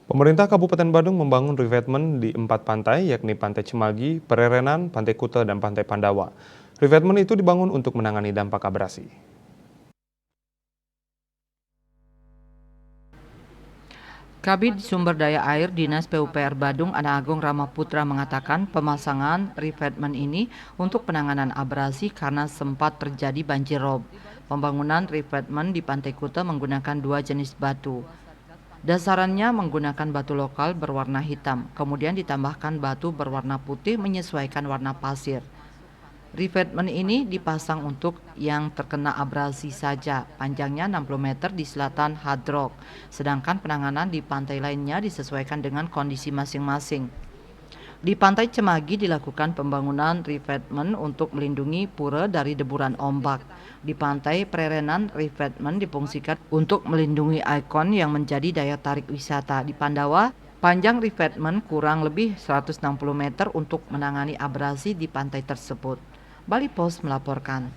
Pemerintah Kabupaten Badung membangun revetmen di 4 pantai, yakni Pantai Cemagi, Pererenan, Pantai Kuta, dan Pantai Pandawa. Revetmen itu dibangun untuk menangani dampak abrasi. Kabid Sumber Daya Air Dinas PUPR Badung Ana Agung Ramaputra mengatakan pemasangan revetmen ini untuk penanganan abrasi karena sempat terjadi banjir rob. Pembangunan revetmen di Pantai Kuta menggunakan 2 jenis batu. Dasarannya menggunakan batu lokal berwarna hitam, kemudian ditambahkan batu berwarna putih menyesuaikan warna pasir. Revetmen ini dipasang untuk yang terkena abrasi saja, panjangnya 60 meter di selatan Hard Rock, sedangkan penanganan di pantai lainnya disesuaikan dengan kondisi masing-masing. Di Pantai Cemagi dilakukan pembangunan revetmen untuk melindungi pura dari deburan ombak. Di Pantai Prerenan, revetmen difungsikan untuk melindungi ikon yang menjadi daya tarik wisata. Di Pandawa, panjang revetmen kurang lebih 160 meter untuk menangani abrasi di pantai tersebut. Bali Post melaporkan.